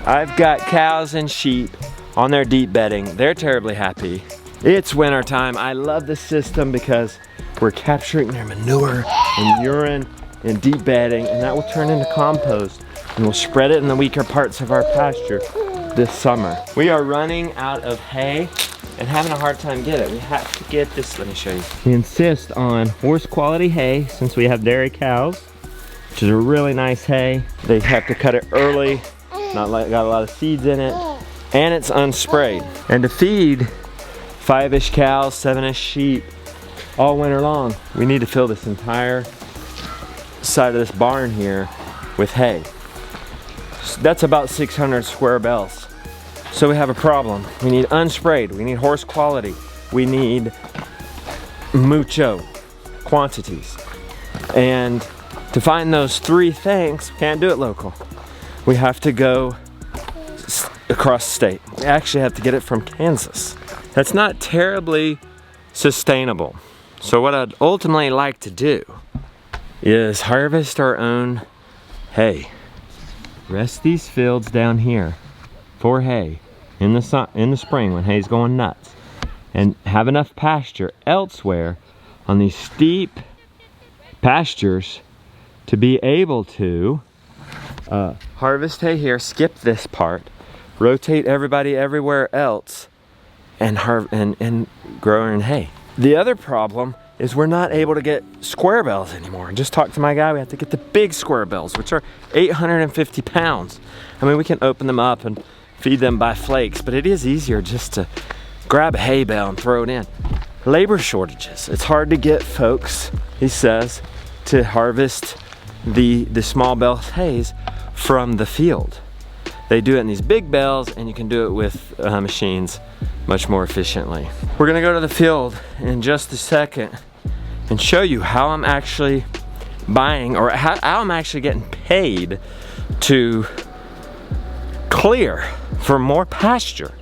I've got cows and sheep on their deep bedding. They're terribly happy. It's winter time. I love this system because we're capturing their manure and urine in deep bedding, and that will turn into compost, and we'll spread it in the weaker parts of our pasture this summer. We are running out of hay and having a hard time getting it. We have to get this, let me show you. We insist on horse quality hay since we have dairy cows, which is a really nice hay. They have to cut it early, got a lot of seeds in it, and it's unsprayed. And to feed 5-ish cows, 7-ish sheep all winter long, we need to fill this entire side of this barn here with hay. That's about 600 square bales. So we have a problem. We need unsprayed, we need horse quality, we need mucho quantities. And to find those 3 things, can't do it local. We have to go across the state. We actually have to get it from Kansas. That's not terribly sustainable. So what I'd ultimately like to do is harvest our own hay. Rest these fields down here for hay in the spring when hay's going nuts, and have enough pasture elsewhere on these steep pastures to be able to harvest hay here, skip this part, rotate everybody everywhere else, and grow our own hay. The other problem is we're not able to get square bales anymore. Just talked to my guy, we have to get the big square bales, which are 850 pounds. I mean, we can open them up and feed them by flakes, but it is easier just to grab a hay bale and throw it in. Labor shortages. It's hard to get folks, he says, to harvest the small bale hays from the field. They do it in these big bales, and you can do it with machines much more efficiently. We're gonna go to the field in just a second and show you how I'm actually buying, or how I'm actually getting paid to clear for more pasture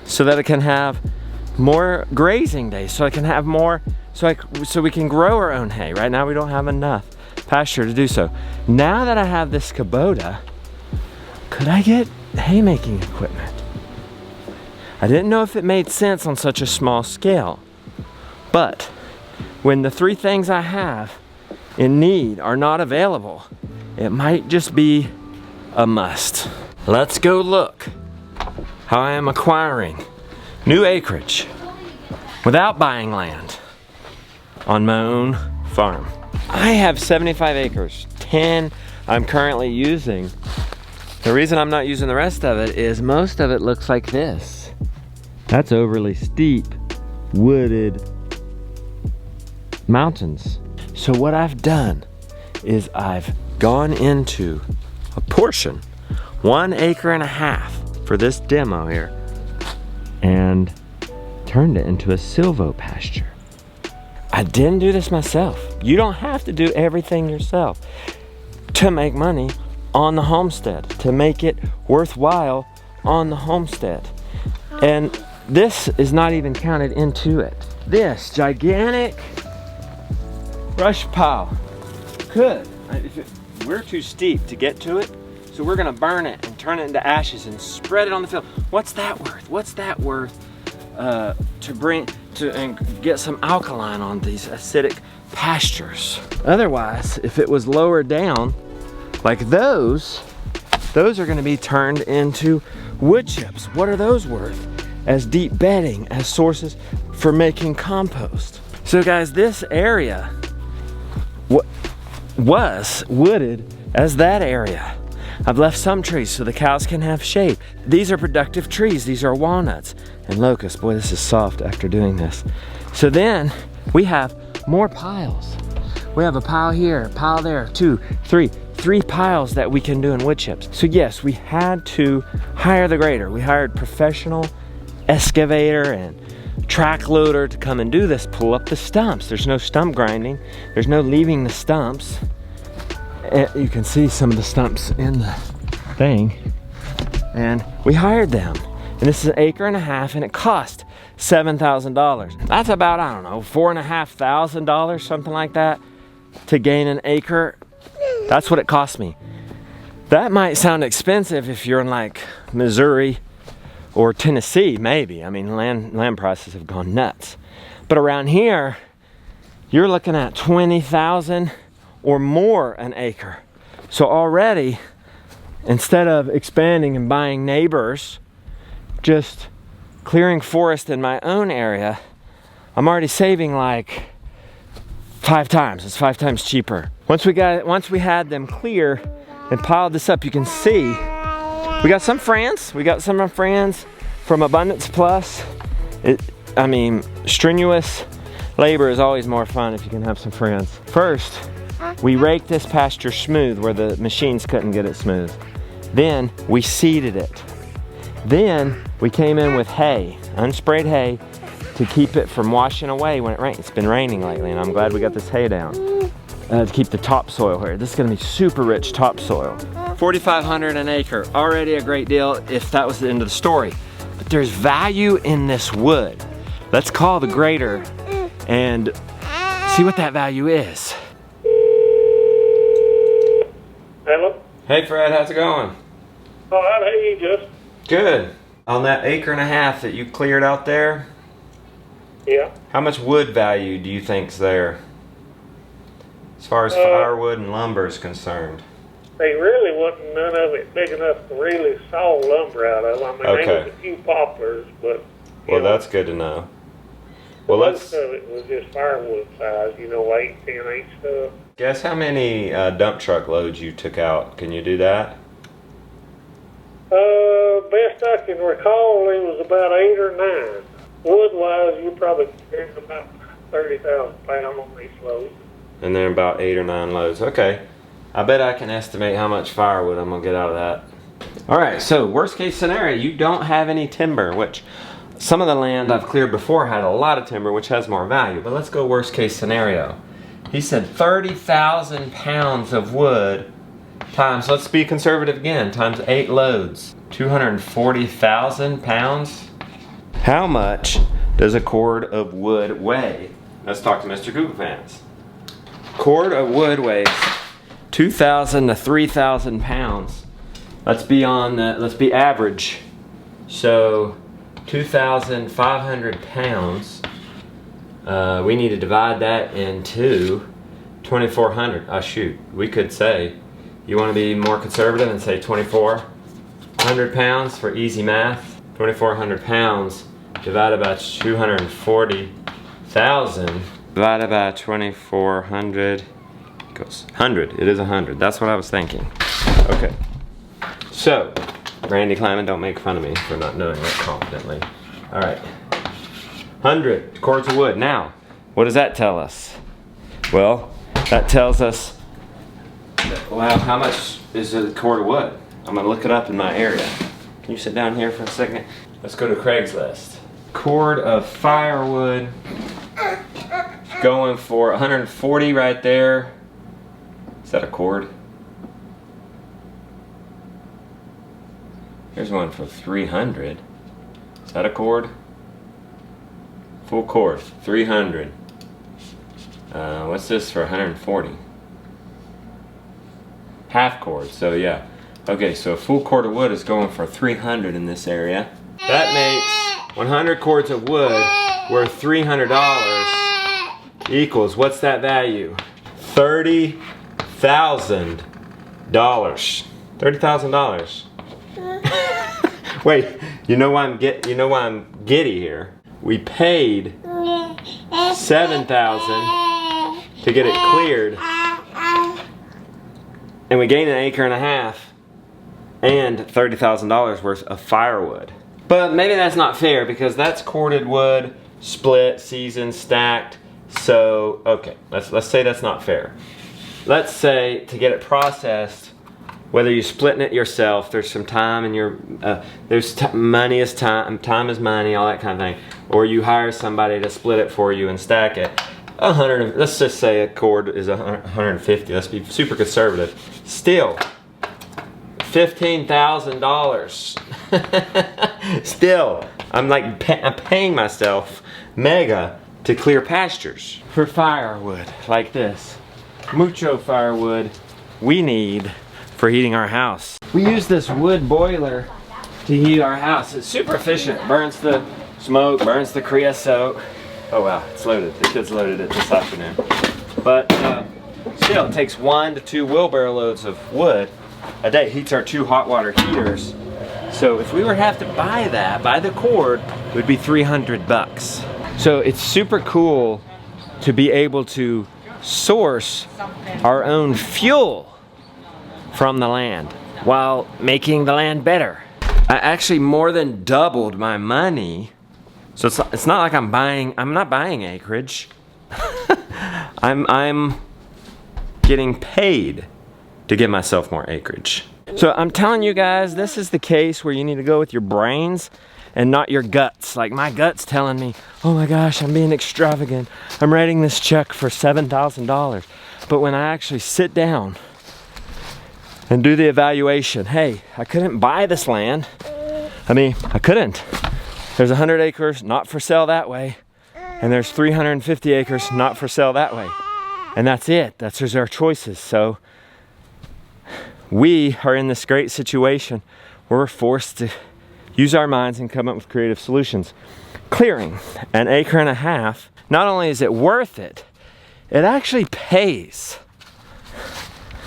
so that it can have more grazing days, so I can have more, so we can grow our own hay. Right now we don't have enough pasture to do so. Now that I have this Kubota, could I get haymaking equipment? I didn't know if it made sense on such a small scale, but when the 3 things I have in need are not available, it might just be a must. Let's go look how I am acquiring new acreage without buying land on my own farm. I have 75 acres, 10 I'm currently using. The reason I'm not using the rest of it is most of it looks like this. That's overly steep, wooded mountains. So what I've done is I've gone into a portion, 1.5 acres for this demo here, and turned it into a silvo pasture. I didn't do this myself. You don't have to do everything yourself to make money on the homestead, to make it worthwhile on the homestead. And this is not even counted into it. This gigantic brush pile we're too steep to get to it, so we're gonna burn it and turn it into ashes and spread it on the field. What's that worth? What's that worth and get some alkaline on these acidic pastures? Otherwise, if it was lower down, like those are gonna be turned into wood chips. What are those worth? As deep bedding, as sources for making compost. So guys, this area was wooded as that area. I've left some trees so the cows can have shade. These are productive trees. These are walnuts and locusts. Boy, this is soft after doing this. So then we have more piles. We have a pile here, a pile there, 2, 3 piles that we can do in wood chips. So yes, we had to hire the grader. We hired professional excavator and track loader to come and do this, pull up the stumps. There's no stump grinding. There's no leaving the stumps. And you can see some of the stumps in the thing. And we hired them. And this is 1.5 acres, and it cost $7,000. That's about, I don't know, $4,500, something like that, to gain an acre. That's what it cost me. That might sound expensive if you're in like Missouri or Tennessee, maybe. I mean, land prices have gone nuts. But around here, you're looking at $20,000 or more an acre. So already, instead of expanding and buying neighbors, just clearing forest in my own area, I'm already saving like 5 times. It's 5 times cheaper. Once we had them clear and piled this up, you can see we got some friends. We got some friends from Abundance Plus. I mean, strenuous labor is always more fun if you can have some friends. First, we raked this pasture smooth where the machines couldn't get it smooth. Then we seeded it. Then we came in with hay, unsprayed hay, to keep it from washing away when it rains. It's been raining lately, and I'm glad we got this hay down to keep the topsoil here. This is gonna be super rich topsoil. $4,500 an acre, already a great deal if that was the end of the story. But there's value in this wood. Let's call the grader and see what that value is. Hello? Hey Fred, how's it going? All right, how you just? Good. On that acre and a half that you cleared out there, Yeah. how much wood value do you think's there? As far as firewood and lumber is concerned. They really wasn't none of it big enough to really saw lumber out of. I mean, Okay. there was a few poplars, but Well, that's good to know. Well, most of it was just firewood size, 8, 10 stuff. Guess how many dump truck loads you took out? Can you do that? Best I can recall, it was about 8 or 9. Wood-wise, you probably carried about 30,000 pounds on these loads. And then about 8 or 9 loads. Okay. I bet I can estimate how much firewood I'm gonna get out of that. All right, so worst case scenario, you don't have any timber, which some of the land I've cleared before had a lot of timber, which has more value. But let's go worst case scenario. He said 30,000 pounds of wood times, let's be conservative again, times 8 loads. 240,000 pounds? How much does a cord of wood weigh? Let's talk to Mr. Google Fans. Cord of wood weighs 2,000 to 3,000 pounds. Let's be average. So 2,500 pounds. We need to divide that into 2,400. Oh shoot, we could say, you want to be more conservative and say 2,400 pounds for easy math. 2,400 pounds divided by 240,000 divided by 2,400 equals 100. It is 100. That's what I was thinking. Okay. So, Randy Kleiman, don't make fun of me for not knowing that confidently. All right. 100 cords of wood. Now, what does that tell us? Well, that tells us, wow, how much is a cord of wood? I'm gonna look it up in my area. Can you sit down here for a second? Let's go to Craigslist. Cord of firewood going for 140 right there. Is that a cord? Here's one for 300. Is that a cord? Full cord, 300. What's this for 140? Half cord, so yeah. Okay, so a full cord of wood is going for 300 in this area. That makes 100 cords of wood worth $300 equals, what's that value? $30,000. $30,000. Wait, you know why I'm giddy here? We paid $7,000 to get it cleared, and we gained an acre and a half and $30,000 worth of firewood. But maybe that's not fair because that's corded wood, split, seasoned, stacked. So okay, let's say that's not fair. Let's say to get it processed, whether you're splitting it yourself, there's some time in your, money is time, time is money, all that kind of thing. Or you hire somebody to split it for you and stack it. Let's just say a cord is 150. Let's be super conservative. Still, $15,000. Still, I'm paying myself mega to clear pastures. For firewood like this, mucho firewood, we need for heating our house. We use this wood boiler to heat our house. It's super efficient. Burns the smoke, burns the creosote. Oh wow, it's loaded. The kids loaded it this afternoon. But still, it takes 1 to 2 wheelbarrow loads of wood a day. It heats our 2 hot water heaters. So if we were to have to buy that by the cord, it would be $300. So it's super cool to be able to source our own fuel from the land while making the land better. I actually more than doubled my money. So it's not like I'm not buying acreage. I'm getting paid to give myself more acreage. So I'm telling you guys, this is the case where you need to go with your brains and not your guts. Like my gut's telling me, oh my gosh, I'm being extravagant. I'm writing this check for $7,000. But when I actually sit down and do the evaluation, hey, I couldn't buy this land. I mean, I couldn't. There's 100 acres not for sale that way. And there's 350 acres not for sale that way. And that's it. That's just our choices. So we are in this great situation where we're forced to use our minds and come up with creative solutions. Clearing 1.5 acres, not only is it worth it, it actually pays.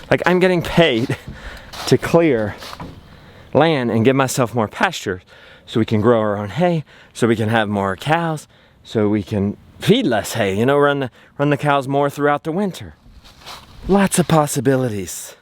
Like I'm getting paid to clear land and give myself more pasture so we can grow our own hay, so we can have more cows, so we can feed less hay, you know, run the cows more throughout the winter. Lots of possibilities.